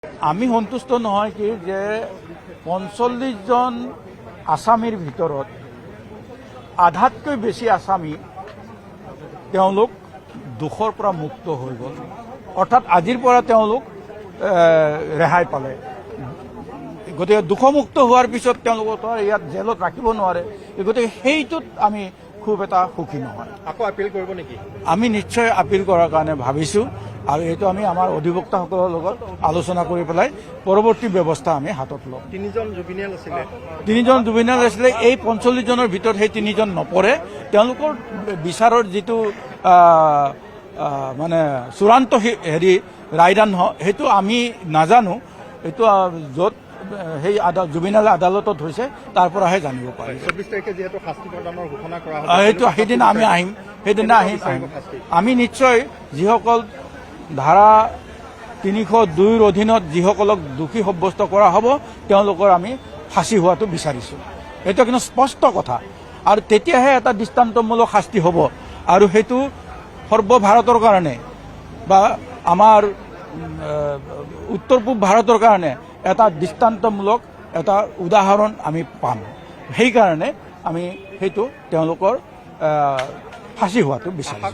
আমি সন্তুষ্ট নহয় কি যে ৪৫ জন আসামীৰ ভিতৰত আধাতকৈ বেছি আসামী তেওঁলোক দুখৰ পৰা মুক্ত হৈ গ'ল, অৰ্থাৎ আজিৰ পৰা তেওঁলোক ৰেহাই পালে। গতিকে দুখমুক্ত হোৱাৰ পিছত তেওঁলোকক ইয়াত জেলত ৰাখিব নোৱাৰে, গতিকে সেইটোত আমি খুব এটা সুখী নহয়। আকৌ আপিল কৰিব নেকি? আমি নিশ্চয় আপিল কৰাৰ কাৰণে ভাবিছোঁ আৰু এইটো আমি আমাৰ অধিবক্তাসকলৰ লগত আলোচনা কৰি পেলাই পৰৱৰ্তী ব্যৱস্থা আমি হাতত ল'ম। ৩জন জুবিনিয়েল আছিলে। ৩জন জুবিনিয়েল আছিলে, এই ৪৫ জনৰ ভিতৰত সেই ৩জন নপৰে। তেওঁলোকৰ বিচাৰৰ যিটো মানে চূড়ান্ত ৰায়দান সেইটো আমি নাজানো, এইটো য'ত সেই জুবিনিয়েল আদালতত হৈছে তাৰ পৰাহে জানিব পাৰি। ২৪ তাৰিখে যিহেতু শাস্তি প্ৰদানৰ ঘোষণা কৰা হ'ব, সেইটো সেইদিনা আমি আহিম, সেইদিনা আহিম। আমি নিশ্চয় যিসকল ধাৰা ৩০২ৰ অধীনত যিসকলক দোষী সাব্যস্ত কৰা হ'ব তেওঁলোকৰ আমি ফাঁচি হোৱাটো বিচাৰিছোঁ, এইটো কিন্তু স্পষ্ট কথা। আৰু তেতিয়াহে এটা দৃষ্টান্তমূলক শাস্তি হ'ব, আৰু সেইটো সৰ্বভাৰতৰ কাৰণে বা আমাৰ উত্তৰ পূব ভাৰতৰ কাৰণে এটা দৃষ্টান্তমূলক এটা উদাহৰণ আমি পাম। সেইকাৰণে আমি সেইটো তেওঁলোকৰ ফাঁচি হোৱাটো বিচাৰিছোঁ।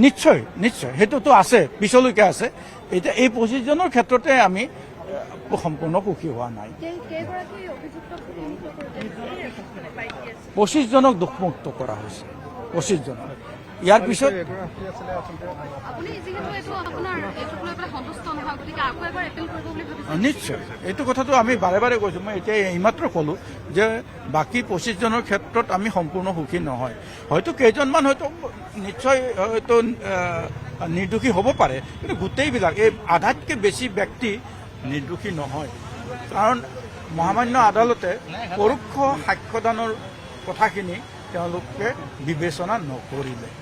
নিশ্চয় নিশ্চয় সেইটোতো আছে, পিছলৈকে আছে। এতিয়া এই ২৫ জনৰ ক্ষেত্ৰতে আমি সম্পূৰ্ণ সুখী হোৱা নাই। ২৫ জনক দুখমুক্ত কৰা হৈছে, ২৫ জনক। ইয়াৰ পিছত নিশ্চয় এইটো কথাটো আমি বাৰে বাৰে কৈছোঁ। মই এতিয়া এইমাত্ৰ ক'লোঁ যে বাকী ২৫ জনৰ ক্ষেত্ৰত আমি সম্পূৰ্ণ সুখী নহয়। হয়তো কেইজনমান হয়তো নিশ্চয় হয়তো নিৰ্দোষী হ'ব পাৰে, কিন্তু গোটেইবিলাক এই আধাতকৈ বেছি ব্যক্তি নিৰ্দোষী নহয়। কাৰণ মহামান্য আদালতে পৰোক্ষ সাক্ষ্যদানৰ কথাখিনি তেওঁলোকে বিবেচনা নকৰিলে।